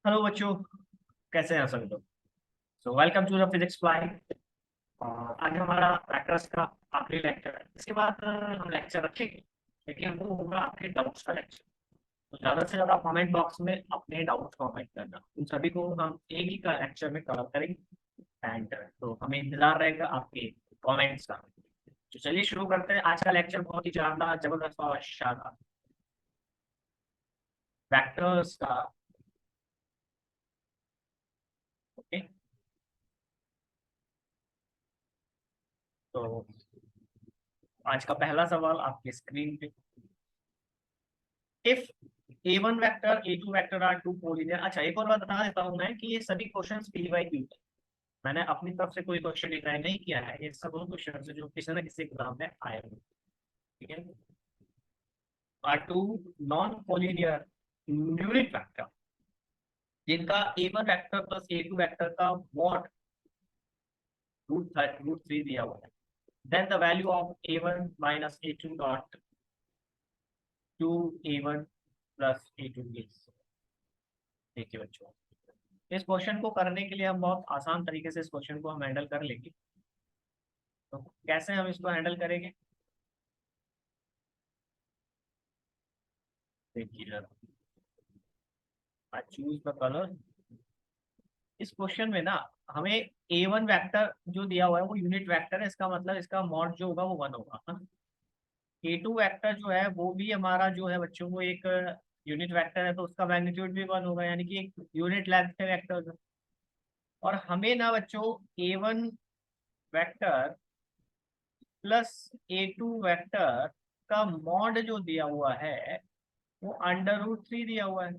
Hello बच्चों, कैसे हैं आप सभी लोग। So welcome to the physics fly. और आज हमारा वेक्टर्स का आखिरी लेक्चर है। इसके बाद हम लेक्चर रखेंगे, लेकिन वो होगा आपके डाउट्स का लेक्चर। तो ज़्यादा से ज़्यादा कमेंट बॉक्स में अपने डाउट्स कमेंट करना, उन सभी को हम एक ही का लेक्चर में कवर करेंगे। एंड तो हमें इंतजार रहेगा आपके कमेंट्स का। तो चलिए शुरू करते हैं। आज का लेक्चर बहुत ही शानदार, जबरदस्त और शानदार वेक्टर्स का। ओके, तो आज का पहला सवाल आपकी स्क्रीन पे। If A1 vector A2 vector are two collinear. अच्छा, एक और बात बता देता हूँ मैं कि ये सभी क्वेश्चंस PYQ है। मैंने अपनी तरफ से कोई क्वेश्चन डिजाइन नहीं किया है, ये सब वो क्वेश्चन जो किसी न किसी एग्जाम में आए हुए। ठीक है। Are two non collinear unit vector जिनका A1 vector plus A2 vector का मॉड रूट 3 दिया हुआ है। Then the value of A1 minus A2 dot two A1 plus A2 is. देखिए बच्चों, इस क्वेश्चन को करने के लिए हम बहुत आसान तरीके से इस क्वेश्चन को हम हैंडल कर लेंगे। तो कैसे हम इसको हैंडल करेंगे, देखिए। I choose the colour. इस क्वेश्चन में ना हमें A1 वेक्टर जो दिया हुआ है वो यूनिट वेक्टर है, इसका मतलब इसका मॉड जो होगा वो 1 होगा, हाँ? A2 वेक्टर जो है वो भी हमारा जो है बच्चों वो एक यूनिट वेक्टर है, तो उसका मैग्नीट्यूड भी 1 होगा, यानी कि एक यूनिट लेंथ के वेक्टर। और हमें ना बच्चों A1 vector plus A2 vector का मॉड जो दिया हुआ है वो अंडर रूट 3 दिया हुआ है।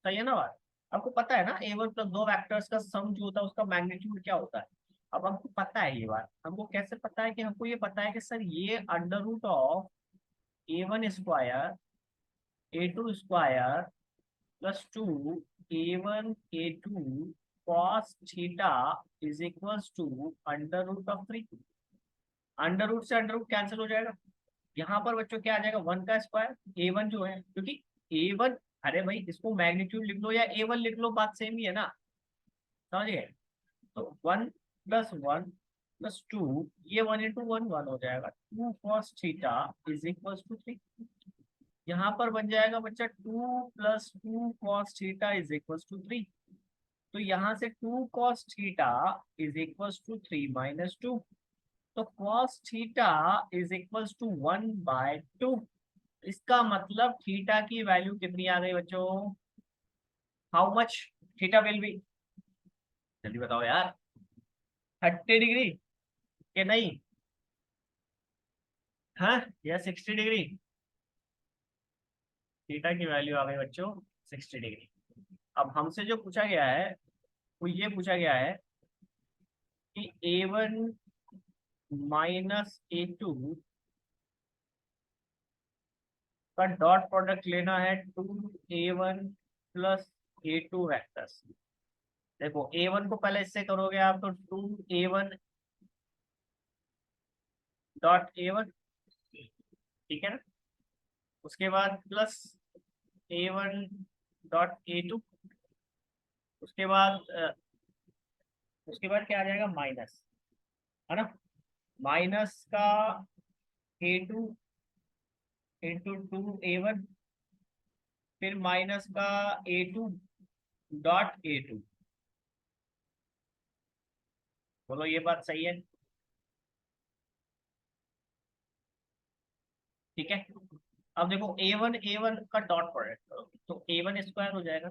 सही है ना बात। आपको पता है ना A1 प्लस दो वेक्टर्स का सम जो होता है उसका मैग्नीट्यूड क्या होता है। अब हमको पता है ये बात। हमको कैसे पता है कि हमको ये पता है कि सर ये under root of A1 square A2 square plus 2 A1 A2 cos theta is equals to under root of 3। Under root से अंडर रूट कैंसिल हो जाएगा। यहाँ पर बच्चों क्या आ जाएगा, 1 का स्क्वायर A1 जो है, क्योंकि A1, अरे भाई इसको मैग्नीट्यूड लिख लो या A1 लिख लो, बात सेम ही है ना। समझ गए। तो 1 + 1 + 2, ये 1 × 1 हो जाएगा। 2 cos θ = 3। यहाँ पर बन जाएगा बच्चा 2 + 2 cos θ = 3। तो यहाँ से 2 cos θ = 3 - 2। तो cos theta is equals to 1/2। इसका मतलब थीटा की वैल्यू कितनी आ गई बच्चों। How much theta will be, जल्दी बताओ यार। 30 डिग्री के नहीं, हाँ, या 60 डिग्री। थीटा की वैल्यू आ गई बच्चों 60 डिग्री। अब हमसे जो पूछा गया है वो ये पूछा गया है कि A1 - A2 का डॉट प्रोडक्ट लेना है 2A1 + A2 वेक्टर्स। देखो A1 को पहले इससे करोगे आप तो 2A1 डॉट A1, ठीक है ना। उसके बाद प्लस A1 डॉट A2। उसके बाद उसके बाद क्या आ जाएगा, माइनस, है ना। माइनस का A2 × 2A1, फिर माइनस का A2 डॉट A2। बोलो ये बात सही है। ठीक है। अब देखो A1 का डॉट प्रोडक्ट करो तो A1 स्क्वायर हो जाएगा,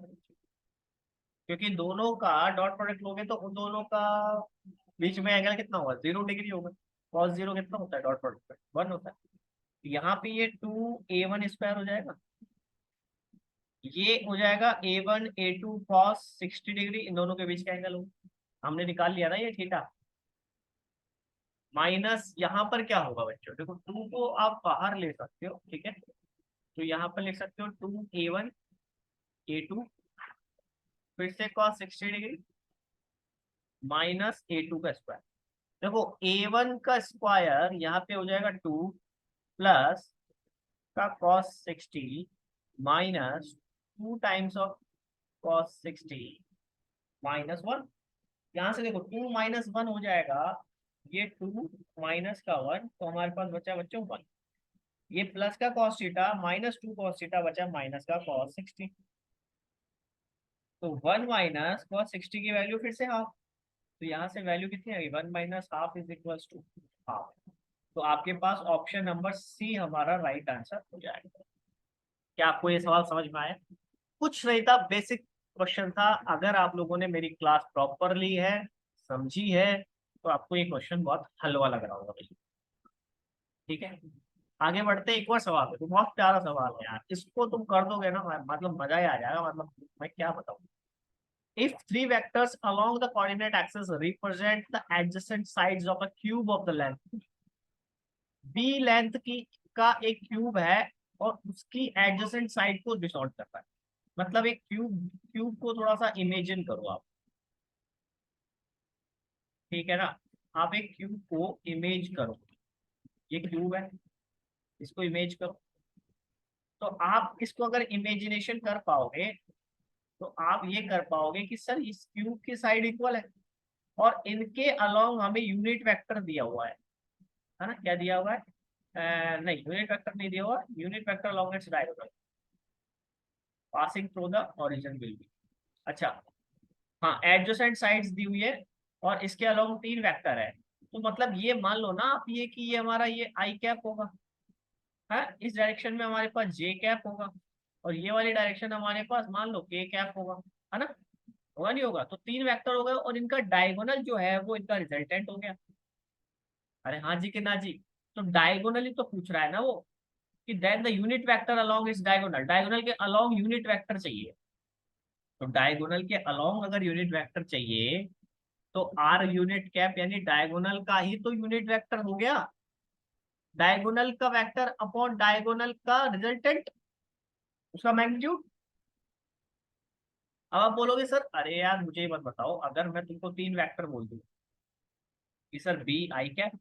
क्योंकि दोनों का डॉट प्रोडक्ट लोगे तो उन दोनों का बीच में एंगल कितना होगा, 0 डिग्री होगा। cos 0 कितना होता है डॉट प्रोडक्ट पे, 1 होता है। तो यहाँ पे ये 2A1 स्क्वायर हो जाएगा। ये हो जाएगा A1 A2 cos 60 डिग्री, इन दोनों के बीच का एंगल हो। हमने निकाल लिया ना ये थीटा। माइनस यहाँ पर क्या होगा बच्चों, देखो 2 को आप बाहर ले सकते हो, ठीक है। तो यहाँ पर लिख सकते हो 2A1 A2, फिर से cos 60 डिग्री -A2 का स्क्वायर। देखो A1 का स्क्वायर यहाँ पे हो जाएगा 2 प्लस का cos 60 - 2 टाइम्स ऑफ cos 60 -1। यहाँ से देखो 2 - 1 हो जाएगा, ये 2 माइनस का 1, तो हमारे पास बचा बच्चों 1। ये प्लस का cos थीटा -2 cos थीटा बचा माइनस का cos 60। तो 1 माइनस cos 60 की वैल्यू फिर से हाफ। तो यहाँ से वैल्यू कितनी आएगी, 1 minus half is equals to half. तो आपके पास ऑप्शन नंबर सी हमारा राइट आंसर हो जाएगा। क्या आपको ये सवाल समझ में आया? कुछ नहीं था, बेसिक क्वेश्चन था। अगर आप लोगों ने मेरी क्लास प्रॉपर ली है, समझी है, तो आपको ये क्वेश्चन बहुत हलवा लग रहा होगा भाई। ठीक है, आगे बढ़ते हैं। एक और सवाल है, तो बहुत प्यारा सवाल है यार, इसको तुम कर दोगे ना मतलब मजा ही आ जाएगा। मतलब मैं क्या बताऊं। If three vectors along the coordinate axis represent the adjacent sides of a cube of the length, b length की का एक क्यूब है और उसकी एडजेसेंट साइड को डिसऑर्ड करता है। मतलब एक क्यूब क्यूब को थोड़ा सा इमेजिन करो आप। ठीक है ना, आप एक क्यूब को इमेज करो। ये क्यूब है, इसको इमेज करो। तो आप इसको अगर इमेजिनेशन कर पाओगे तो आप ये कर पाओगे कि सर इस क्यूब की साइड इक्वल है और इनके अलोंग हमें यूनिट वेक्टर दिया हुआ है ना। क्या दिया हुआ है? नहीं, यूनिट वेक्टर नहीं दिया हुआ। Unit vector along its diagonal passing through the origin will be. अच्छा, हाँ, एडजेसेंट साइड्स दी हुई है और इसके अलोंग 3 वेक्टर है। तो मतलब ये मान लो ना आप, ये कि ये हमारा ये आई कैप होगा है, इस डायरेक्शन में हमारे पास जे कैप होगा और ये वाली डायरेक्शन हमारे पास मान लो के कैप होगा, है ना। होगा नहीं होगा? तो 3 वेक्टर हो गए और इनका डायगोनल जो है वो इनका रिजल्टेंट हो गया। अरे हाँ जी कि ना जी? तो डायगोनली तो पूछ रहा है ना वो, कि then the unit vector along इस डायगोनल, डायगोनल के अलोंग यूनिट वेक्टर चाहिए। तो डायगोनल के अलोंग अगर यूनिट वेक्टर चाहिए तो आर यूनिट कैप यानी डायगोनल का ही तो यूनिट वेक्टर हो गया। डायगोनल का वेक्टर अपॉन डायगोनल का रिजल्टेंट, उसका मैग्नीट्यूड। अब आप बोलोगे सर अरे यार मुझे ये मत बताओ, अगर मैं तुमको 3 वेक्टर बोल दूं कि sir B I cap,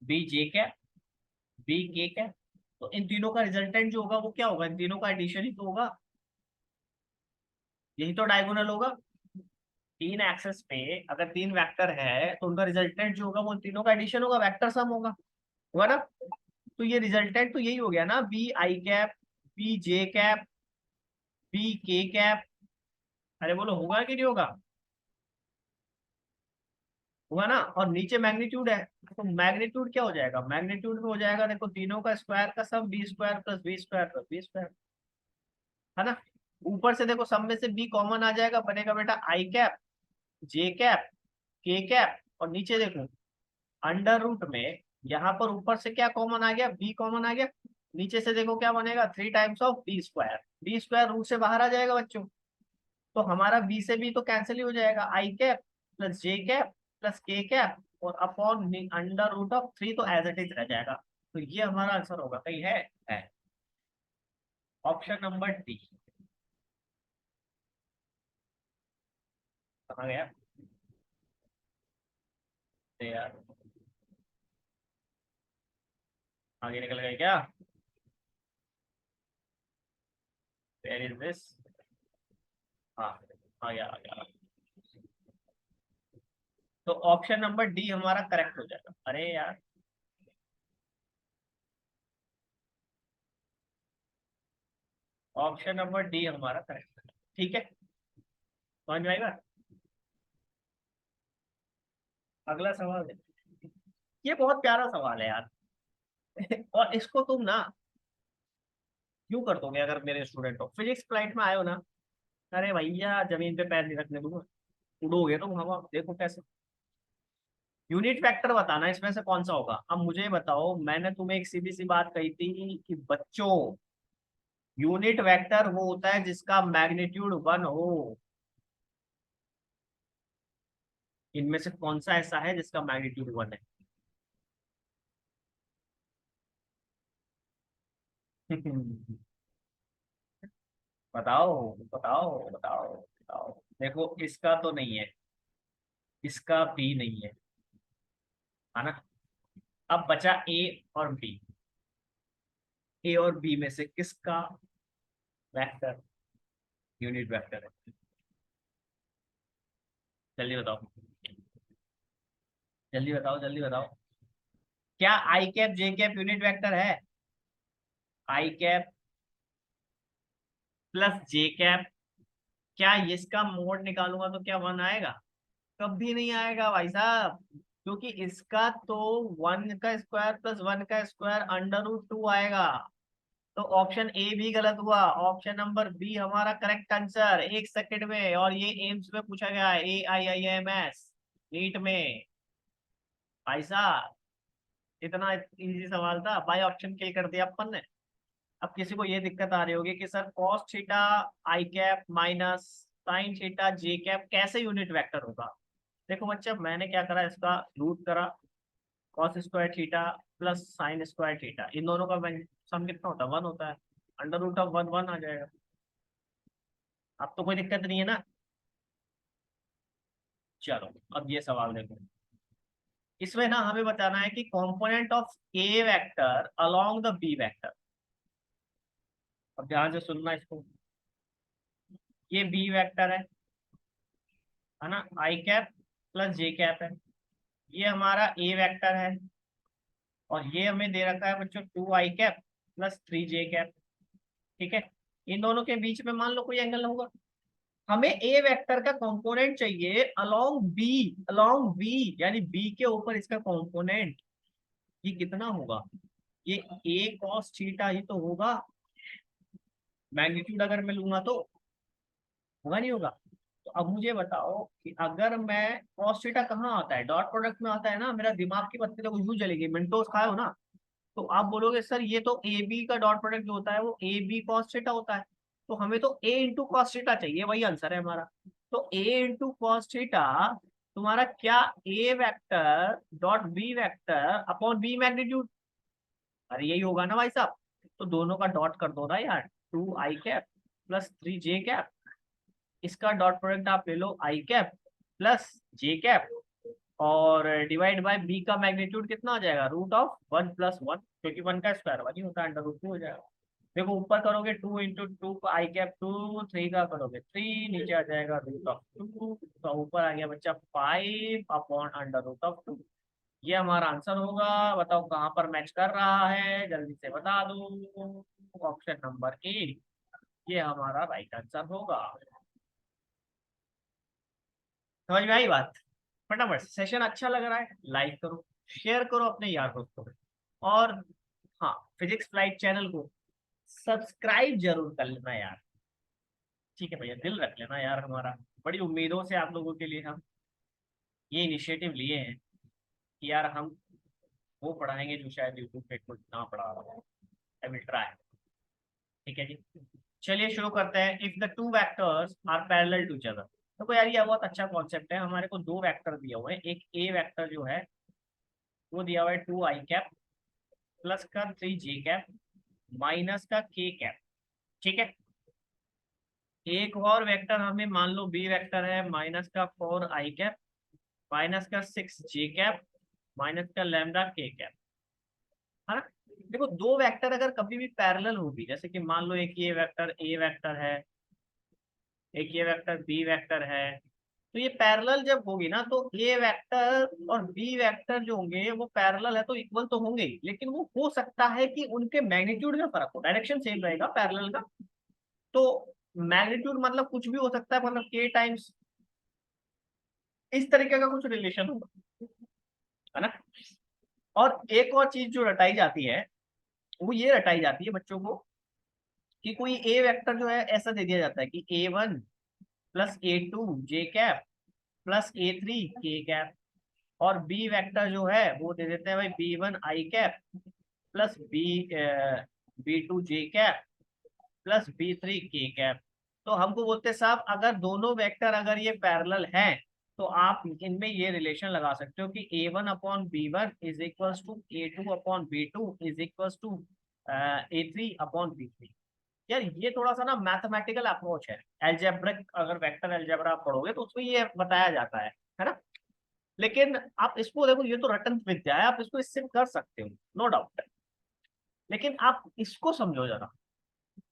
B J cap, B K cap, तो इन तीनों का रिजल्टेंट जो होगा वो क्या होगा? इन तीनों का एडिशन ही तो होगा। यही तो डायगोनल होगा। 3 एक्सेस पे अगर 3 वेक्टर है तो उनका रिजल्टेंट जो होगा वो इन तीनों का एडिशन होगा, वेक्टर सम होगा ना। तो ये रिजल्टेंट तो यही हो गया ना, B I cap, B J cap, B K cap. अरे बोलो होगा कि नहीं होगा? होगा ना। और नीचे मैग्नीट्यूड है, तो मैग्नीट्यूड क्या हो जाएगा? मैग्नीट्यूड में हो जाएगा देखो तीनों का स्क्वायर का sum, b square plus b square plus b square, है ना। ऊपर से देखो सब में से बी कॉमन आ जाएगा, बनेगा बेटा आई कैप, जे कैप, के कैप। और नीचे देखो अंडर रूट में, यहाँ पर ऊपर से क्या कॉमन आ गया? बी कॉमन आ गया। नीचे से देखो क्या बनेगा? 3 times of B square. B square root से बाहर आ जाएगा बच्चों। तो हमारा बी से बी तो कैंसिल ही हो जाएगा, आई कैप प्लस जे कैप प्लस के कैप और अपॉन अंडर रूट ऑफ 3 तो एज इट इज रह जाएगा। तो ये हमारा आंसर होगा, कहीं है ऑप्शन नंबर डी। कहाँ गया ये यार? आगे निकल गए क्या? Where is this? हाँ, आ गया आ गया। तो ऑप्शन नंबर डी हमारा करेक्ट हो जाएगा। अरे यार, ऑप्शन नंबर डी हमारा करेक्ट है। ठीक है, समझ में आएगा। अगला सवाल है, ये बहुत प्यारा सवाल है यार। और इसको तुम ना क्यों कर दोगे, अगर मेरे स्टूडेंट हो, फिजिक्स फ्लाइट में आए हो ना, अरे भैया जमीन पे पैर नहीं रखने दूंगा, उड़ोगे तुम हवा, देखो कैसे। यूनिट वेक्टर बताना इसमें से कौन सा होगा। अब मुझे बताओ, मैंने तुम्हें एक सीधी सी बात कही थी कि बच्चों यूनिट वेक्टर वो होता है जिसका मैग्नीट्यूड 1 हो। इनमें से कौन सा ऐसा है जिसका मैग्नीट्यूड 1 है? बताओ बताओ बताओ बताओ। देखो इसका तो नहीं है, इसका भी नहीं है ना। अब बचा ए और बी। ए और बी में से किसका वेक्टर यूनिट वेक्टर है। जल्दी बताओ, जल्दी बताओ, जल्दी बताओ। क्या आई कैप जे कैप यूनिट वेक्टर है? आई कैप प्लस जे कैप, क्या इसका मोड निकालूंगा तो क्या वन आएगा? कभी नहीं आएगा भाई साहब, क्योंकि इसका तो वन का स्क्वायर प्लस वन का स्क्वायर अंडर रूट टू आएगा। तो ऑप्शन ए भी गलत हुआ, ऑप्शन नंबर बी हमारा करेक्ट आंसर। एक सेकंड में, और ये एम्स में पूछा गया है, AIIMS नीट में। भाई साहब इतना इजी सवाल था, बाय ऑप्शन किल कर दिया अपन ने। अब किसी को ये दिक्कत आ रही होगी कि sir cos theta i cap minus sine theta j cap कैसे यूनिट वेक्टर होगा। देखो बच्चा, मैंने क्या करा, इसका रूट करा, cos square theta plus sine square theta, इन दोनों का सम कितना होता है? वन होता है। Under root of one one आ जाएगा। अब तो कोई दिक्कत नहीं है ना। चलो अब ये सवाल देखो, इसमें ना हमें बताना है कि component of A vector along the B vector. अब ध्यान से सुनना इसको। ये बी वेक्टर है ना, आई कैप प्लस जे कैप है। ये हमारा ए वेक्टर है, और ये हमें दे रखा है बच्चों two I cap plus three J cap. ठीक है, इन दोनों के बीच में मान लो कोई एंगल होगा। हमें ए वेक्टर का कंपोनेंट चाहिए अलोंग बी, अलोंग बी यानी बी के ऊपर इसका कंपोनेंट। ये कितना होगा? ये ए कॉस थीटा ही तो होगा। मैग्नीट्यूड अगर मैं लूंगा तो होगा, नहीं होगा? तो अब मुझे बताओ कि अगर मैं कॉस थीटा कहाँ आता है? डॉट प्रोडक्ट में आता है ना। मेरा दिमाग की बत्ती तो यूं जलेगी, मिनटोस खाए हो ना। तो आप बोलोगे सर ये तो ए बी का डॉट प्रोडक्ट जो होता है वो ए बी कॉस थीटा होता है। तो हमें तो ए इंटू कॉस थीटा चाहिए, वही आंसर है हमारा। तो ए इंटू कॉस थीटा तुम्हारा क्या? A vector dot b vector upon b magnitude. अरे यही होगा ना भाई साहब। तो दोनों का डॉट कर दो ना यार, two I cap plus three J cap. इसका डॉट प्रोडक्ट आप ले लो, I cap plus J cap, और डिवाइड बाय बी का मैग्नीट्यूड कितना आ जाएगा? Root of one plus one, क्योंकि वन का स्क्वायर वन ही होता है, अंडर रूट टू हो जाएगा। देखो ऊपर करोगे two into two I cap two, three का करोगे थ्री, नीचे आ जाएगा रूट ऑफ टू, तो ऊपर आ गया बच्चा five upon under root of two. ये हमारा आंसर होगा। बताओ कहाँ पर मैच कर रहा है, जल्दी से बता दो। ऑप्शन नंबर ए, ये हमारा राइट आंसर होगा। समझ में आई बात? फटाफट, सेशन अच्छा लग रहा है लाइक करो, शेयर करो अपने यार दोस्तों में, और हाँ, फिजिक्स फ्लाइट चैनल को सब्सक्राइब जरूर कर लेना यार। ठीक है भैया, दिल रख लेना यार हमारा। बड़ी उम्मीदों से आप लोगों के लिए हम ये इनिशिएटिव लिए हैं कि यार हम वो पढ़ाएंगे जो शायद यूट्यूब पे कुछ ना पढ़ा रहा है। I will try. ठीक है जी, चलिए शुरू करते हैं। If the two vectors are parallel to each other. तो यार ये बहुत अच्छा कॉन्सेप्ट है। हमारे को दो वेक्टर दिए हुए हैं, एक ए वेक्टर जो है वो दिया हुआ है टू आई कैप प्लस का थ्री जे कैप माइनस का के कैप। ठीक है, एक और वेक्टर हमें मान लो बी वेक्टर है माइनस का फोर आई कैप माइनस का सिक्स जे कैप माइनस का लैम्डा के कैप, है ना। देखो दो वेक्टर अगर कभी भी पैरेलल होगी, जैसे कि मान लो एक ये वेक्टर ए वेक्टर है, एक ये वेक्टर बी वेक्टर है, तो ये पैरेलल जब होगी ना तो ए वेक्टर और बी वेक्टर जो होंगे वो पैरेलल है तो इक्वल तो होंगे ही, लेकिन वो हो सकता है कि उनके मैग्नीट्यूड में फर्क हो, डायरेक्शन सेम रहेगा पैरेलल का। तो मैग्नीट्यूड मतलब कुछ भी हो सकता है, मतलब के टाइम्स इस तरीके का कुछ रिलेशन होगा, है ना। और एक और चीज जो रटाई जाती है वो ये रटाई जाती है बच्चों को कि कोई ए वेक्टर जो है ऐसा दे दिया जाता है कि A1 प्लस A2 जे कैप प्लस A3 के कैप, और बी वेक्टर जो है वो दे देते हैं भाई B1 आई कैप प्लस B2 जे कैप प्लस B3 के कैप। तो हमको बोलते हैं साहब अगर दोनों वेक्टर अगर ये पैरेलल हैं तो आप इनमें ये रिलेशन लगा सकते हो कि A1 upon B1 is equals to A2 upon B2 is equals to A3 upon B3। यार ये थोड़ा सा ना मैथमेटिकल अप्रोच है, एल्जेब्रिक अगर वेक्टर एल्जेब्रा आप पढ़ोगे तो उसमें ये बताया जाता है ना। लेकिन आप इसको देखो, ये तो रटन विद्या है, आप इसको इससे कर सकते हो, नो डाउट। लेकिन आप इसको समझो जरा,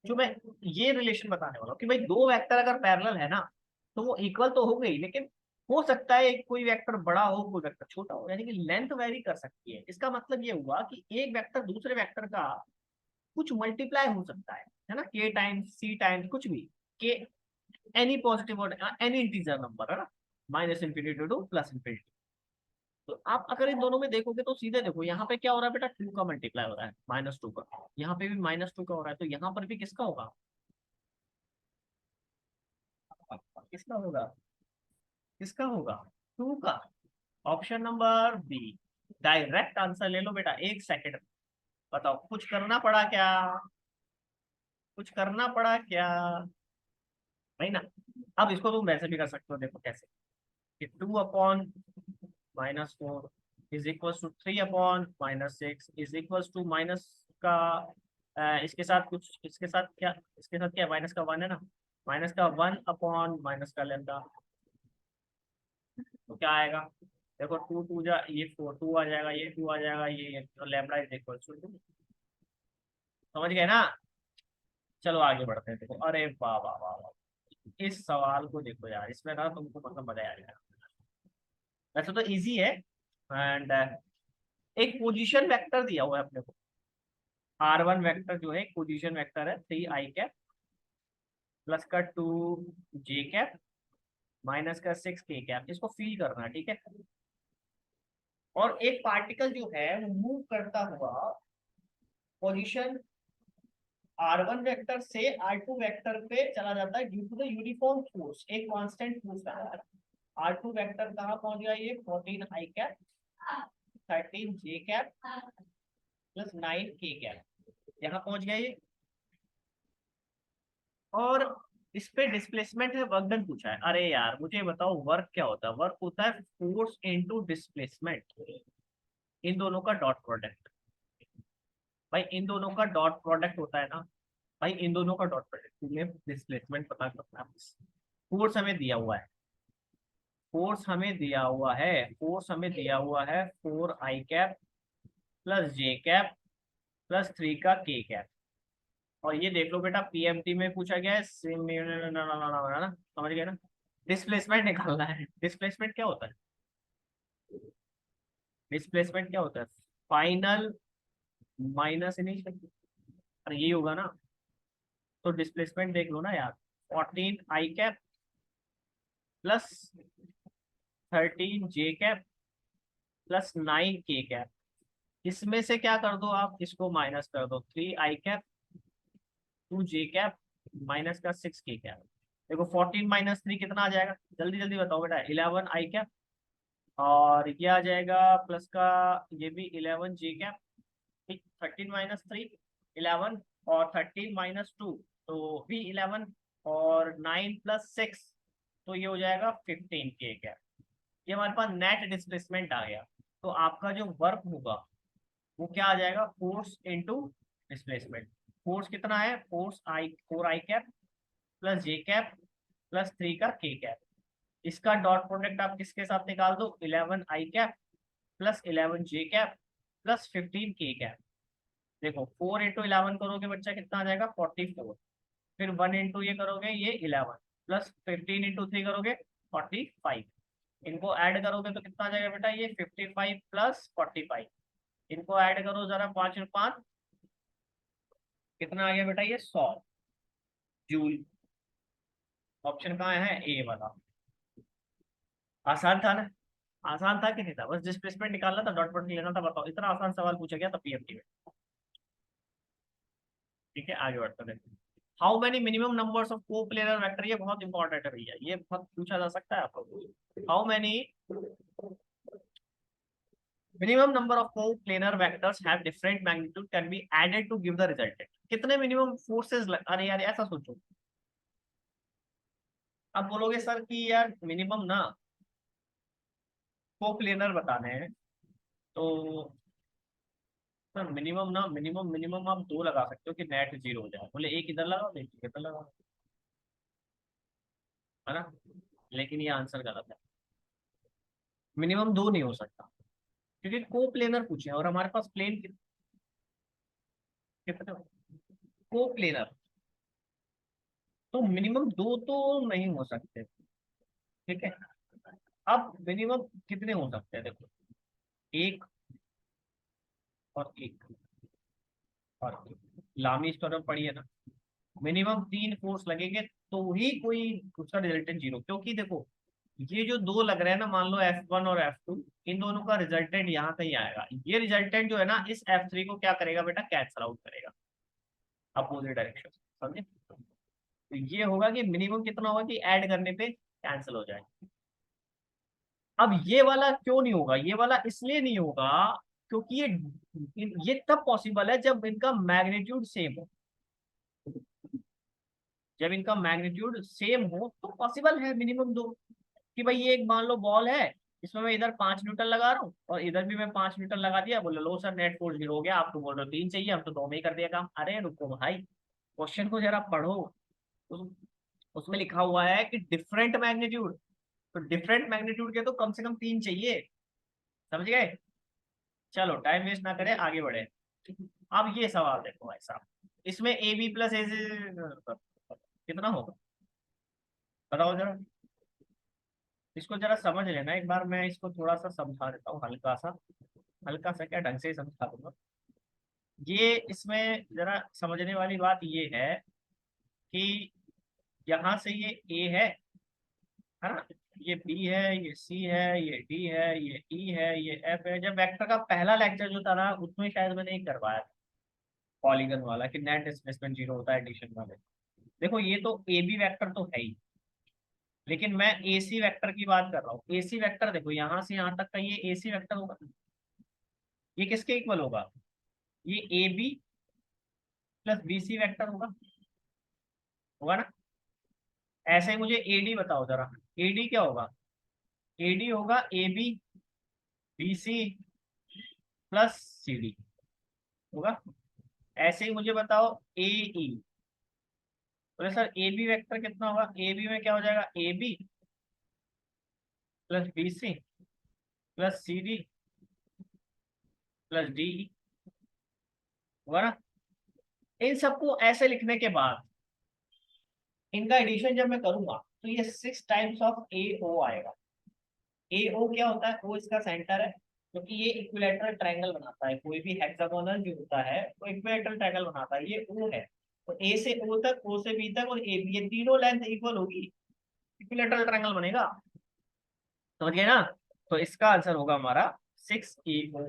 जो मैं ये रिलेशन बताने वाला हूँ कि भाई दो वेक्टर अगर पैरेलल है ना तो वो इक्वल तो हो गई, लेकिन हो सकता है कोई वेक्टर बड़ा हो कोई वेक्टर छोटा हो, यानी कि लेंथ वेरी कर सकती है। इसका मतलब ये हुआ कि एक वेक्टर दूसरे वेक्टर का कुछ मल्टीप्लाई हो सकता है ना, के टाइम्स सी टाइम्स कुछ भी, के एनी पॉजिटिव और एनी इंटीजर नंबर, है ना, minus infinity two plus infinity. तो आप अगर इन दोनों में देखोगे तो सीधे देखो यहाँ पे क्या हो रहा है बेटा, 2 का मल्टीप्लाई हो रहा है -2 का, यहाँ पे भी -2 का हो रहा है, तो यहाँ पर भी किसका होगा, किसका होगा, किसका होगा, 2 का। Option number B direct answer ले लो बेटा, 1 सेकेंड। बताओ कुछ करना पड़ा क्या, कुछ करना पड़ा क्या, नहीं ना। अब इसको तुम वैसे भी कर सकते हो, देखो कैसे, कि 2/-4 is equal to 3/-6 is equal to minus का इसके साथ कुछ, इसके साथ क्या, इसके साथ क्या, माइनस का 1 है ना, माइनस का 1 माइनस का लेंदा, तो क्या आएगा, देखो 2 2 जा ये 4, 2 आ जाएगा, ये 2 आ जाएगा, ये तो लैम्बडा इज इक्वल टू 2। समझ गए ना। चलो आगे बढ़ते हैं, देखो अरे वाह वाह वाह वाह, इस सवाल को देखो यार, इसमें ना तुमको मतलब मजा आ जाएगा। वैसे तो इजी है, एंड एक पोजीशन वेक्टर दिया हुआ है अपने को, R1 वेक्टर जो है एक पोजीशन वेक्टर है, 3 i कैप प्लस का 2 j कैप माइनस का 6 k कैप, इसको फिल करना है, ठीक है। और एक पार्टिकल जो है वो मूव करता हुआ पोजीशन R1 वेक्टर से R2 वेक्टर पे चला जाता है due to the uniform force, एक कांस्टेंट फोर्स है। R2 वेक्टर कहाँ पहुंच गया, ये 14 i cap 13 j cap plus 9 k cap, यहाँ पहुंच गया ये। और इस पे डिस्प्लेसमेंट है, वर्क डन पूछा है। अरे यार मुझे बताओ वर्क क्या होता है, वर्क होता है फोर्स इनटू डिस्प्लेसमेंट, इन दोनों का डॉट प्रोडक्ट। भाई इन दोनों का डॉट प्रोडक्ट होता है ना, भाई इन दोनों का डॉट प्रोडक्ट, तुम्हें डिस्प्लेसमेंट पता करना है। फोर्स हमें दिया हुआ है, फोर्स हमें दिया हुआ है, फोर्स हमें दिया हुआ है 4 i cap plus j cap plus 3 का k कैप। और ये देख लो बेटा पीएमटी में पूछा गया है, ना समझ गए ना। डिस्प्लेसमेंट निकालना है, डिस्प्लेसमेंट क्या होता है, डिस्प्लेसमेंट क्या होता है, फाइनल माइनस इनिशियल, अरे यही होगा ना। तो डिस्प्लेसमेंट देख लो ना यार, 14 i cap plus 13 j cap plus 9 k cap, इसमें से क्या कर दो आप, इसको माइनस कर दो, 3 i cap 2 j cap minus का 6 k कैप। देखो 14 - 3 कितना आ जाएगा, जल्दी जल्दी बताओ बेटा, 11 i कैप, और ये आ जाएगा प्लस का, ये भी 11 j कैप, ठीक, 13 - 3 11, और 13 - 2 तो भी 11, और 9 + 6 तो ये हो जाएगा 15 k कैप। ये हमारे पास नेट डिस्प्लेसमेंट आ गया। तो आपका जो वर्क होगा वो क्या आ जाएगा, फोर्स इनटू डिस्प्लेसमेंट। फोर्स कितना है, force I 4 i cap plus j cap plus 3 का k कैप, इसका डॉट प्रोडक्ट आप किसके साथ निकाल दो, 11 i cap plus 11 j cap plus 15 k cap. देखो 4 × 11 करोगे बच्चा कितना आ जाएगा, 44। फिर 1 इंटू ये करोगे ये 11 प्लस 15 × 3 करोगे 45। इनको ऐड करोगे तो कितना आ जाएगा बेटा, ये 55 प्लस 45। इनको ऐड करो जरा, 5 × 5 कितना आ गया बेटा, ये 100 जूल। ऑप्शन कहाँ है, ए वाला। आसान था ना, आसान था कि नहीं था, बस डिस्प्लेसमेंट निकालना था, डॉट प्रोडक्ट लेना था। बताओ इतना आसान सवाल पूछा गया था पीएमटी में। ठीक है आगे बढ़ते हैं। How many minimum numbers of को प्लेनर वेक्टर, ये बहुत इंपॉर्टेंट है भैया, ये बहुत पूछा जा सकता है आपको। How many minimum number of coplanar vectors have different magnitude can be added to give the resultant, कितने मिनिमम फोर्सेस, अरे यार ऐसा सोचो। अब बोलोगे सर कि यार मिनिमम ना को प्लेनर बताने हैं, तो सर मिनिमम ना, मिनिमम मिनिमम आप 2 लगा सकते हो कि नेट 0 हो जाए, बोले एक इधर लगाओ एक इधर लगाओ, है ना। लेकिन ये आंसर गलत है, मिनिमम 2 नहीं हो सकता, क्योंकि को प्लेनर पूछे और हमारे पास प्लेन कितने, को प्लेनर तो मिनिमम दो तो नहीं हो सकते, ठीक है। अब मिनिमम कितने हो सकते हैं, देखो, एक और एक और एक। लामी स्टोर में पड़ी है ना, मिनिमम तीन फोर्स लगेंगे तो ही कोई उसका रिजल्टेंट जीरो, क्योंकि देखो ये जो दो लग रहे हैं ना, मान लो F1 और F2, इन दोनों का रिजल्टेंट यहाँ से ही आएगा। ये रिजल्टेंट जो है ना, इस F3 को क्या करेगा बेटा, कैंसल आउट करेगा अपोजिट डायरेक्शन, समझे। तो ये होगा कि मिनिमम कितना होगा कि ऐड करने पे कैंसिल हो जाए। अब ये वाला क्यों नहीं होगा, ये वाला इसलिए नहीं होगा क्योंकि ये तब पॉसिबल है जब इनका मैग्नीट्यूड सेम हो। जब इनका मैग्नीट्यूड सेम हो तो पॉसिबल है मिनिमम दो। कि भाई ये एक मान लो बॉल है, इसमें मैं इधर 5 न्यूटन लगा रहा हूँ और इधर भी मैं 5 न्यूटन लगा दिया, बोले लो सर नेट फोर्स जीरो हो गया, आप तो बोल रहे हो तीन चाहिए, हम तो दो में ही कर दिया काम। अरे रुको भाई, क्वेश्चन को जरा पढ़ो। उस, उसमें लिखा हुआ है कि डिफरेंट मैग्नीट्यूड, तो डिफरेंट मैग्नीट्यूड के तो कम से कम तीन चाहिए, समझ गए। चलो टाइम वेस्ट ना करें, आगे बढ़े। अब ये सवाल देखो भाई साहब, इसमें ए बी प्लस ए कितना होगा, बताओ जरा। इसको जरा समझ लेना एक बार, मैं इसको थोड़ा सा समझा देता हूँ, हल्का सा क्या, ढंग से ही समझा दूंगा। ये इसमें जरा समझने वाली बात ये है कि यहाँ से ये ए है ना, ये बी है, ये सी है, ये डी है, ये ई है, ये एफ है। जब वेक्टर का पहला लेक्चर जो था ना, उसमें शायद मैंने नहीं करवाया पॉलीगन वाला कि नेट डिस्प्लेसमेंट जीरो होता है एडिशन वाले। देखो ये तो ए बी वेक्टर तो है ही, लेकिन मैं ए सी वेक्टर की बात कर रहा हूँ। ए सी वेक्टर देखो, यहाँ से यहाँ तक का ये ए सी वेक्टर होगा, ये किसके इक्वल होगा, ये A B plus B C vector होगा, होगा ना। ऐसे ही मुझे ए डी बताओ जरा, ए डी क्या होगा, ए डी होगा A B B C plus C D, होगा। ऐसे ही मुझे बताओ ए ई, बोले सर ए बी वेक्टर कितना होगा, ए बी में क्या हो जाएगा, A B plus B C plus C D plus D, होगा ना। इन सबको ऐसे लिखने के बाद इनका एडिशन जब मैं करूंगा तो ये 6 टाइम्स ऑफ ए ओ आएगा। ए ओ क्या होता है, ओ इसका सेंटर है, क्योंकि ये इक्विलैटरल ट्रायंगल बनाता है, कोई भी हेक्सागोनल जो होता है वो इक्विलैटरल ट्रायंगल बनाता है, ये ओ है। तो ए से ओ तक, ओ से बी तक और ए बी, ये तीनों लेंथ इक्वल होगी, इक्विलैटरल ट्रायंगल बनेगा, समझ गए ना। तो इसका आंसर होगा हमारा 6 AO।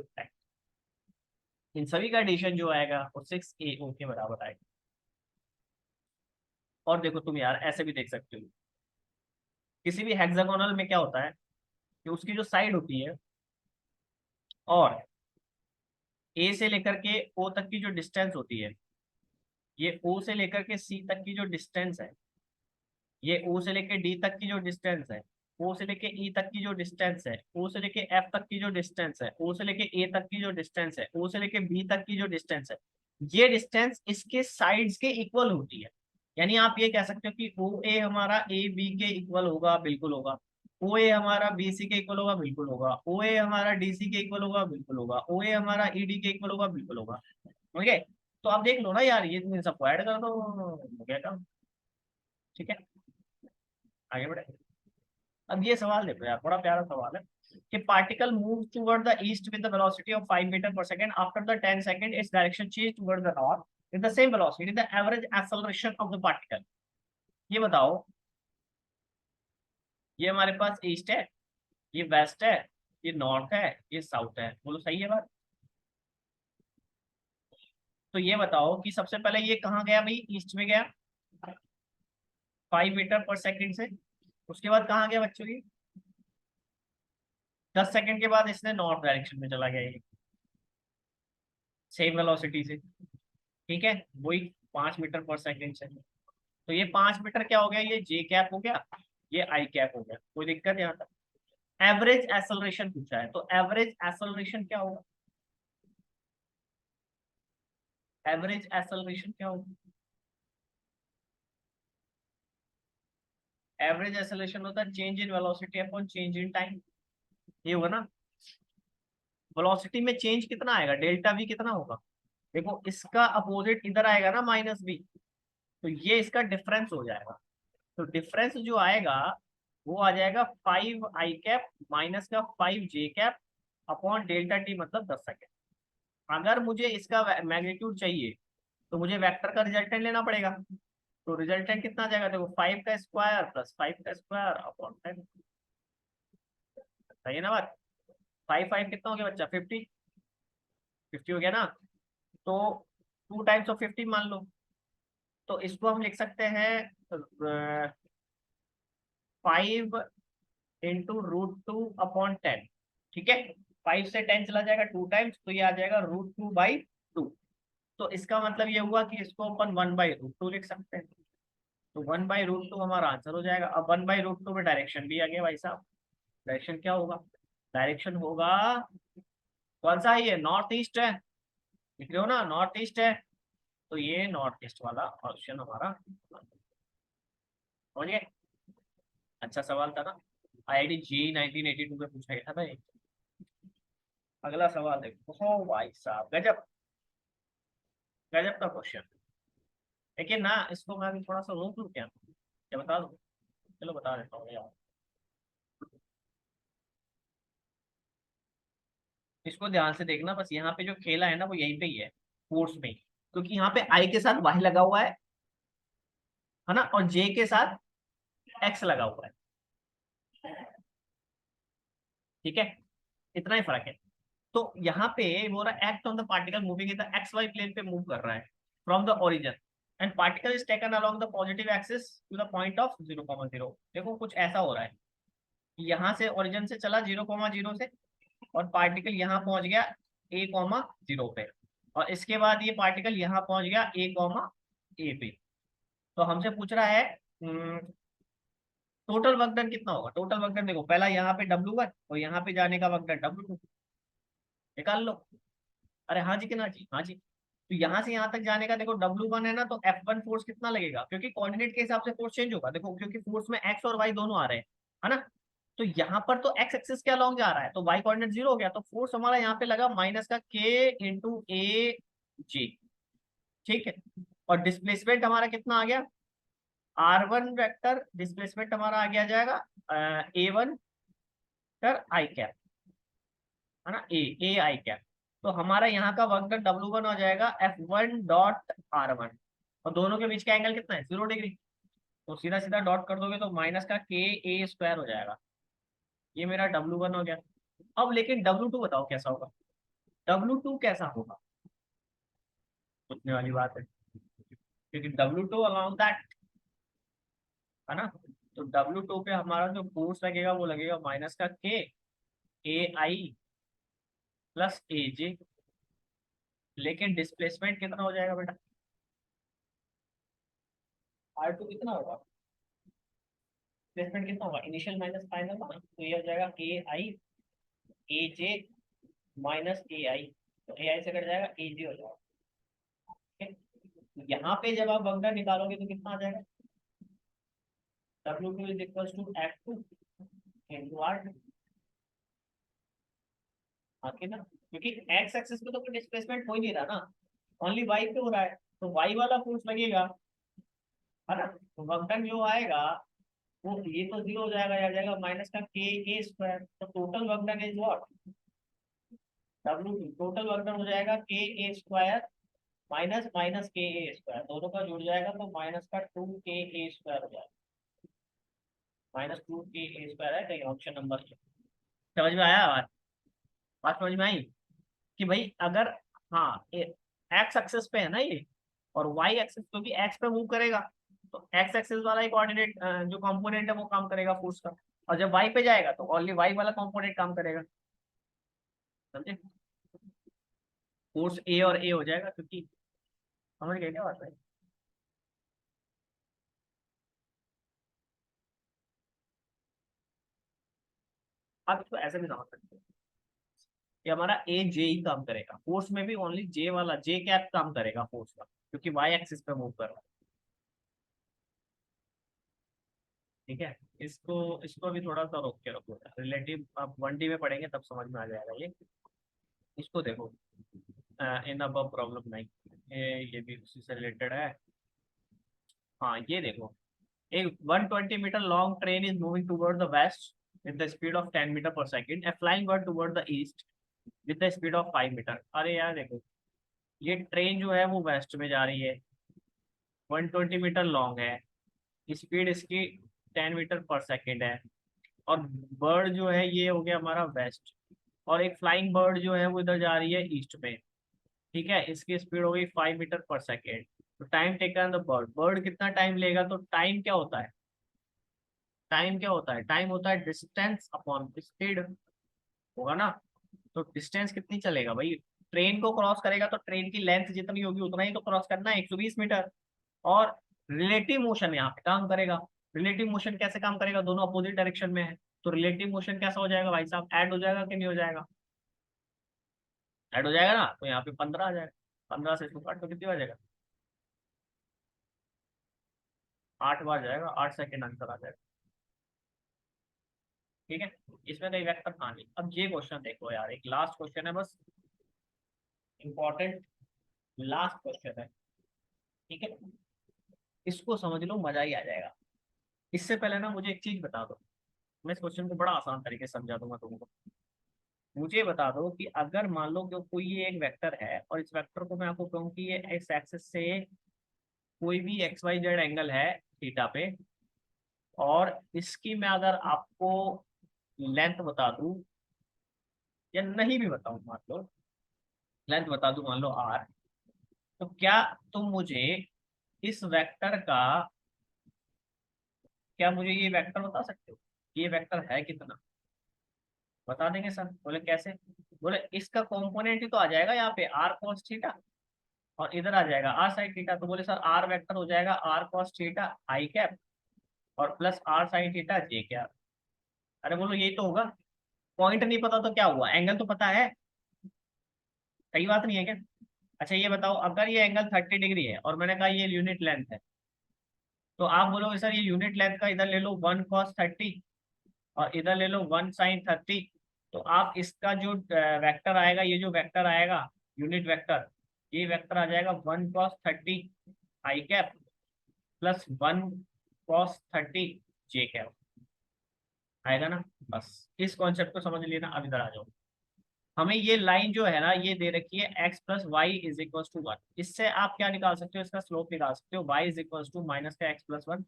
इन सभी का एडिशन जो आएगा वो 6 AO के बराबर आएगा। और देखो तुम यार ऐसे भी देख सकते हो, किसी भी हेक्सागोनल में क्या होता है कि उसकी जो साइड होती है और ए से लेकर के ओ तक की जो डिस्टेंस होती है, ये ओ से लेकर के सी तक की जो डिस्टेंस है, ये ओ से लेके डी तक की जो डिस्टेंस है, ओ से लेके ई तक की जो डिस्टेंस है, ओ से लेके एफ तक की जो डिस्टेंस है, ओ से लेके ए तक की जो डिस्टेंस है, ओ से लेके बी तक की जो डिस्टेंस है, ये डिस्टेंस इसके साइड्स के इक्वल होती है। यानी आप ये कह सकते हो कि ओ ए हमारा ए बी के इक्वल होगा, बिल्कुल होगा। ओ ए हमारा बी सी के इक्वल होगा, बिल्कुल होगा। ओ ए हमारा डी सी के इक्वल होगा, बिल्कुल होगा। ओ ए हमारा ई डी के इक्वल होगा, बिल्कुल होगा। ओके, तो आप देख लो ना यार, ये इन सबको ऐड कर दो, हो गया काम, ठीक है। आगे बढ़े। अब ये सवाल देखो यार, बड़ा प्यारा सवाल है कि particle move toward the east with the velocity of 5 metre per second, after the 10 second its direction change toward the north with the same velocity, the average acceleration of the particle. ये बताओ, ये हमारे पास east है, ये waste है, ये north है, ये साउथ है, बोलो सही है बात। तो ये बताओ कि सबसे पहले ये कहाँ गया भाई, ईस्ट में गया 5 मीटर पर सेकंड से। उसके बाद कहाँ गया बच्चों, की 10 सेकंड के बाद इसने नॉर्थ डायरेक्शन में चला गया, ये सेम वेलोसिटी से, ठीक है। वही 5 मीटर पर सेकंड से। तो ये 5 मीटर क्या हो गया, ये जे कैप हो गया, ये आई कैप हो गया, कोई दिक्कत यहाँ तक। एवरेज एक्सेलरेशन पूछा है, तो एवरेज एक्सेलरेशन क्या होगा, एवरेज एक्सेलरेशन क्या होगा, एवरेज एक्सेलरेशन होता है change in velocity upon change in time, ये होगा ना। वेलोसिटी में चेंज कितना आएगा, डेल्टा वी कितना होगा। देखो इसका अपोजिट इधर आएगा ना, माइनस बी, तो ये इसका डिफरेंस हो जाएगा। तो डिफरेंस जो आएगा वो आ जाएगा 5 i कैप माइनस का 5 j cap upon delta T, मतलब 10 सेकेंड। अगर मुझे इसका मैग्नीट्यूड चाहिए तो मुझे वेक्टर का रिजल्टेंट लेना पड़ेगा। तो रिजल्टेंट कितना आ जाएगा, देखो 5 का स्क्वायर प्लस 5 का स्क्वायर अपॉन 10। सही है ना बात? 5 5 कितना हो गया बच्चा, 50। 50 हो गया ना। तो 2 टाइम्स ऑफ 50 मान लो। तो इसको हम लिख सकते हैं 5 × √2/10। ठीक है, 5 से 10 चला जाएगा 2 टाइम्स, तो ये आ जाएगा √2/2। तो इसका मतलब ये हुआ कि इसको अपन 1/√2 लिख सकते हैं। तो 1/√2 हमारा आंसर हो जाएगा। अब 1/√2 में डायरेक्शन भी आ गया भाई साहब। डायरेक्शन क्या होगा, डायरेक्शन होगा कौन सा है, ये नॉर्थ ईस्ट है। लिख रहे हो ना, नॉर्थ ईस्ट है। तो ये नॉर्थ ईस्ट वाला ऑप्शन हमारा। समझ गए? अच्छा सवाल था ना, IIT JEE 1982 में पूछा गया था ना ये। अगला सवाल देखो, ओ भाई साहब गजब, गजब का क्वेश्चन। लेकिन ना इसको मैं भी थोड़ा सा रोक लूं क्या, क्या बता दूं? चलो बता देता हूँ यार। इसको ध्यान से देखना, बस यहाँ पे जो खेला है ना वो यहीं पे ही है, फोर्स में ही। क्योंकि यहाँ पे आई के साथ वाई लगा हुआ है ना, और जे के साथ एक्स लगा हुआ है। ठीक है, इतना ही फर्क है। तो यहाँ पे वो रहा act on the particle moving in the X Y plane पे मूव कर रहा है from the origin, and particle is taken along the positive axis to the point of 0,0। देखो कुछ ऐसा हो रहा है, यहाँ से ओरिजिन से चला 0,0 से, और पार्टिकल यहाँ पहुंच गया a,0 पे, और इसके बाद ये पार्टिकल यहाँ पहुंच गया a,a पे। तो हमसे पूछ रहा है टोटल वर्क डन कितना होगा। टोटल वर्क डन देखो, पहला यहाँ पे W1 और यहाँ पे जाने का वर्क डन W2, निकाल लो। अरे हाँ जी कि ना जी, हाँ जी। तो यहाँ से यहाँ तक जाने का देखो W1 है ना, तो F1 फोर्स कितना लगेगा, क्योंकि कोऑर्डिनेट के हिसाब से फोर्स चेंज होगा। देखो क्योंकि फोर्स में एक्स और वाई दोनों आ रहे हैं, है ना। तो यहाँ पर तो एक्स एक्सिस के अलॉन्ग जा रहा है, तो वाई कोऑर्डिनेट 0 हो गया, तो फोर्स हमारा यहाँ पे लगा माइनस का K × A J। ठीक है, और डिस्प्लेसमेंट हमारा कितना आ गया, R1 वेक्टर डिस्प्लेसमेंट हमारा आ गया जाएगा A1 कर आई कैप, है ना, A आई कैप। तो हमारा यहाँ का वर्क डन W1 हो जाएगा F1 डॉट R1, और दोनों के बीच का एंगल कितना है, 0 डिग्री। तो सीधा सीधा डॉट कर दोगे तो माइनस का K A² हो जाएगा। ये मेरा W1 हो गया। अब लेकिन W2 बताओ कैसा होगा। W2 कैसा होगा, सोचने वाली बात है, क्योंकि W2 अलाउंग दैट, है ना। तो W2 पे हमारा जो फोर्स लगेगा वो लगेगा माइनस का K A I + A J। लेकिन डिस्प्लेसमेंट कितना हो जाएगा बेटा, R2 कितना होगा, डिस्प्लेसमेंट कितना होगा, इनिशियल माइनस फाइनल, तो ये हो जाएगा K I A J - A I। तो A I से कट जाएगा A J हो जाएगा। ठीक है? तो यहाँ पे जब आप वक्र निकालोगे तो कितना आ जाएगा, W2 = F2 × R2। आके ना, क्योंकि एक्स एक्सिस पे तो कोई डिस्प्लेसमेंट हो ही नहीं रहा ना, ओनली वाई पे हो रहा है, तो वाई वाला फोर्स लगेगा, है ना। तो वर्क डन जो आएगा वो ये तो 0 हो जाएगा, आ जाएगा माइनस का K A²। तो total work done is what, W2 total work done हो जाएगा K A² minus minus K A², दोनों का जुड़ जाएगा तो माइनस का 2 K A² हो जाएगा। -2 K A² है कहीं ऑप्शन नंबर। समझ में आया बात, बात समझ में आई कि भाई अगर, हाँ एक्स एक्सिस पे है ना ये, और वाई एक्सिस, क्योंकि एक्स पे मूव करेगा, तो एक्स एक्सिस वाला ही कोऑर्डिनेट जो कंपोनेंट है वो काम करेगा फोर्स का, और जब वाई पे जाएगा तो ओनली वाई वाला कंपोनेंट काम करेगा। समझे, फोर्स ए और ए हो जाएगा, क्योंकि समझ गए क्या बात है। आप इसको ऐसे भी समझ सकते हो कि हमारा ए जे ही काम करेगा फोर्स में, भी ओनली जे वाला जे कैप काम करेगा फोर्स का, क्योंकि वाई एक्सिस पे मूव कर रहा है। ठीक है, इसको इसको भी थोड़ा सा रोक के रखो, रिलेटिव आप 1D में पढ़ेंगे तब समझ में आ जाएगा ये। इसको देखो, इन अब प्रॉब्लम नहीं, ये भी उसी से रिलेटेड है। हाँ ये देखो, एक 120 metre long train is moving toward the west with the speed of 10 metre per second, a flying bird toward the east with the speed of 5 metre. अरे यार देखो, ये ट्रेन जो है वो वेस्ट में जा रही है, 120 मीटर लॉन्ग है, स्पीड इसकी 10 मीटर पर सेकेंड है, और बर्ड जो है ये हो गया हमारा वेस्ट, और एक फ्लाइंग बर्ड जो है वो इधर जा रही है ईस्ट में। ठीक है, इसकी स्पीड हो गई 5 मीटर पर सेकेंड। तो time taken the bird, bird कितना टाइम लेगा, तो टाइम क्या होता है, टाइम क्या होता है, टाइम होता है डिस्टेंस अपॉन स्पीड, होगा ना। तो डिस्टेंस कितनी चलेगा भाई, ट्रेन को क्रॉस करेगा तो ट्रेन की लेंथ जितनी होगी उतना ही तो क्रॉस करना है, 120 मीटर। और रिलेटिव मोशन यहाँ पे काम करेगा। रिलेटिव मोशन कैसे काम करेगा, दोनों अपोजिट डायरेक्शन में है, तो रिलेटिव मोशन कैसा हो जाएगा भाई साहब, ऐड हो जाएगा कि नहीं हो जाएगा, ऐड हो जाएगा ना। तो यहाँ पे 15 आ जाएगा, 15 से इसको काट तो कितनी बार जाएगा, 8 बार जाएगा, 8 सेकेंड आंसर आ जाएगा। ठीक है, इसमें कई वेक्टर था नहीं। अब ये क्वेश्चन देखो यार, एक लास्ट क्वेश्चन है बस, इंपॉर्टेंट लास्ट क्वेश्चन है। ठीक है, इसको समझ लो, मजा ही आ जाएगा। इससे पहले ना मुझे एक चीज बता दो, मैं इस क्वेश्चन को बड़ा आसान तरीके से समझा दूंगा तुमको। मुझे बता दो कि अगर मान लो कि कोई ये एक वेक्टर है, और इस वेक्टर को मैं आपको कहूँ कि ये एक्स एक्सिस से कोई भी एक्स वाई जेड एंगल है थीटा पे, और इसकी मैं अगर आपको लेंथ बता दूं, या नहीं भी बताऊं, मान लो लेंथ बता दूं, मान लो आर, तो क्या तुम मुझे इस वेक्टर का, क्या मुझे ये वेक्टर बता सकते हो, ये वेक्टर है कितना। बता देंगे सर, बोले कैसे, बोले इसका कंपोनेंट ही तो आ जाएगा यहाँ पे आर कॉस थीटा, और इधर आ जाएगा आर साइन थीटा। तो बोले सर आर वेक्टर हो जाएगा r cos theta i cap, और plus r sine theta j cap. अरे बोलो यही तो होगा, पॉइंट नहीं पता तो क्या हुआ, एंगल तो पता है, सही बात नहीं है क्या। अच्छा ये बताओ, अगर ये एंगल 30 डिग्री है और मैंने कहा ये यूनिट लेंथ है, तो आप बोलोगे सर ये यूनिट लेंथ का इधर ले लो 1 cos 30, और इधर ले लो 1 sin 30। तो आप इसका जो वेक्टर आएगा, ये जो वेक्टर आएगा यूनिट वेक्टर, ये वेक्टर आ जाएगा 1 cos 30 आई कैप प्लस 1 cos 30 जे कैप, आएगा ना। बस इस कॉन्सेप्ट को समझ लेना। अब इधर आ जाओ, हमें ये लाइन जो है ना ये दे रखी है x plus Y is equal to 1। इससे आप क्या निकाल सकते हो, इसका स्लोप निकाल सकते हो, y is equal to minus का x+1।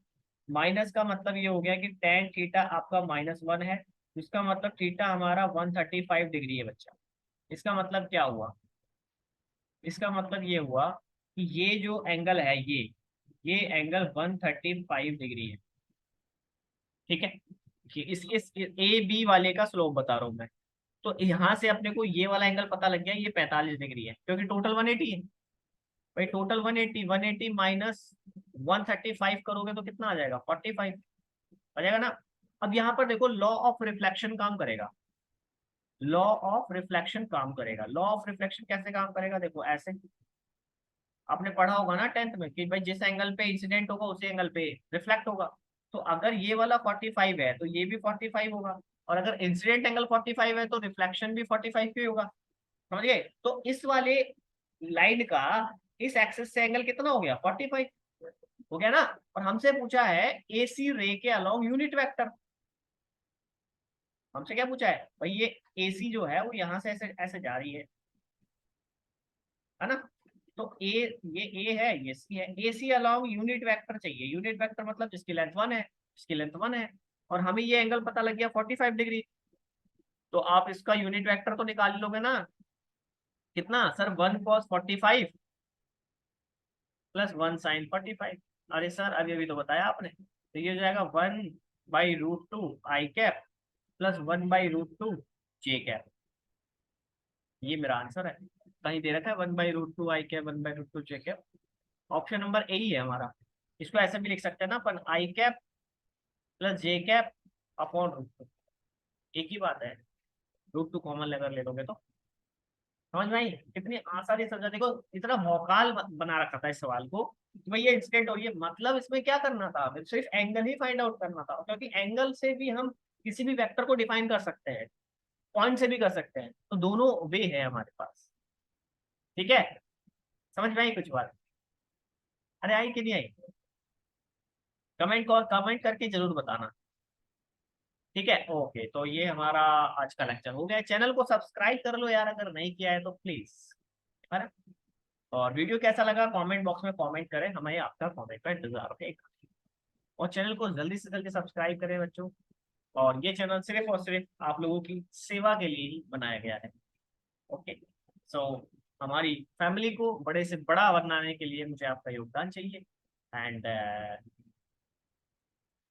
माइनस का मतलब ये हो गया कि टेन थीटा आपका -1 है, इसका मतलब थीटा हमारा 135 डिग्री है बच्चा। इसका मतलब क्या हुआ, इसका मतलब ये हुआ कि ये जो एंगल है ये एंगल 135 डिग्री है। ठीक है, कि इस ए बी वाले का स्लोप बता रहा हूँ मैं। तो यहाँ से अपने को ये वाला एंगल पता लग गया, ये 45 डिग्री है, क्योंकि टोटल 180 है भाई, टोटल 180, 180 माइनस 135 करोगे तो कितना आ जाएगा, 45 आ जाएगा ना। अब यहाँ पर देखो लॉ ऑफ रिफ्लेक्शन काम करेगा, लॉ ऑफ रिफ्लेक्शन काम करेगा। लॉ ऑफ रिफ्लेक्शन कैसे काम करेगा, देखो ऐसे, आपने पढ़ा होगा ना 10th में कि भाई जिस एंगल पे इंसिडेंट होगा उसी एंगल पे रिफ्लेक्ट होगा। तो अगर ये वाला 45 है तो ये भी 45 होगा, और अगर इंसिडेंट एंगल 45 है तो रिफ्लेक्शन भी 45 पे होगा। समझ गए, तो इस वाले लाइन का इस एक्सिस से एंगल कितना हो गया, 45 हो गया ना। और हमसे पूछा है एसी रे के अलोंग यूनिट वेक्टर, हमसे क्या पूछा है भाई, ये एसी जो है वो यहाँ से ऐसे ऐसे जा रही है ना। तो ए, ये ए है ये सी है, ए सी अलोंग यूनिट वेक्टर चाहिए, यूनिट वेक्टर मतलब जिसकी लेंथ 1 है, इसकी लेंथ 1 है, और हमें ये एंगल पता लग गया 45 डिग्री। तो आप इसका यूनिट वेक्टर तो निकाल ही लोगे ना, कितना सर, 1 cos 45 प्लस 1 sin 45। अरे सर अभी अभी तो बताया आपने, तो ये हो जाएगा 1/√2 i cap plus 1/√2 j cap. ये मेरा आंसर है, कहीं दे रखा है 1/√2 i cap 1/√2 j cap. Option number a ही है हमारा। इसको ऐसे भी लिख सकते हैं ना अपन, i cap plus J cap upon √2, एक ही बात है, √2 कॉमन लेकर ले लोगे तो। समझ में आई कितनी आसानी समझा, देखो इतना भौकाल बना रखा था इस सवाल को कि भाई ये इंस्टेंट और ये मतलब इसमें क्या करना था, हमें सिर्फ एंगल ही फाइंड आउट करना था, क्योंकि एंगल से भी हम किसी भी वेक्टर को डिफाइन कर सकते हैं, पॉइंट से भी कर सकते हैं, तो दोनों वे है हमारे पास। ठीक है, समझ में आई कुछ बात, अरे आई कि नहीं आई। कमेंट करके जरूर बताना। ठीक है, ओके, तो ये हमारा आज का लेक्चर हो गया। चैनल को सब्सक्राइब कर लो यार, अगर नहीं किया है तो प्लीज, है ना। और वीडियो कैसा लगा कमेंट बॉक्स में कमेंट करें, हमें आपका कमेंट का इंतजार रहेगा। और चैनल को जल्दी से जल्दी सब्सक्राइब करें बच्चों। और ये चैनल सिर्फ और सिर्फ आप लोगों की सेवा के लिए ही बनाया गया है। ओके, सो हमारी फैमिली को बड़े से बड़ा बनाने के लिए मुझे आपका योगदान चाहिए। एंड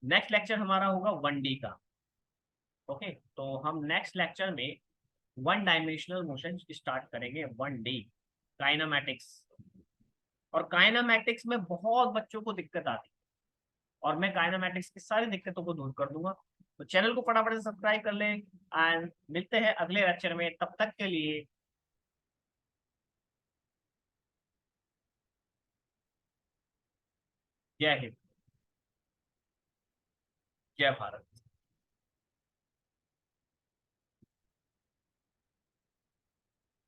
नेक्स्ट लेक्चर हमारा होगा 1D का। ओके, तो हम नेक्स्ट लेक्चर में वन डायमेंशनल मोशन स्टार्ट करेंगे, 1D काइनामेटिक्स। और काइनामेटिक्स में बहुत बच्चों को दिक्कत आती है, और मैं काइनामेटिक्स की सारी दिक्कतों को दूर कर दूंगा। तो चैनल को फटाफट से सब्सक्राइब कर लें, एंड मिलते हैं अगले लेक्चर में। तब तक के लिए जय हिंद, जय भारत।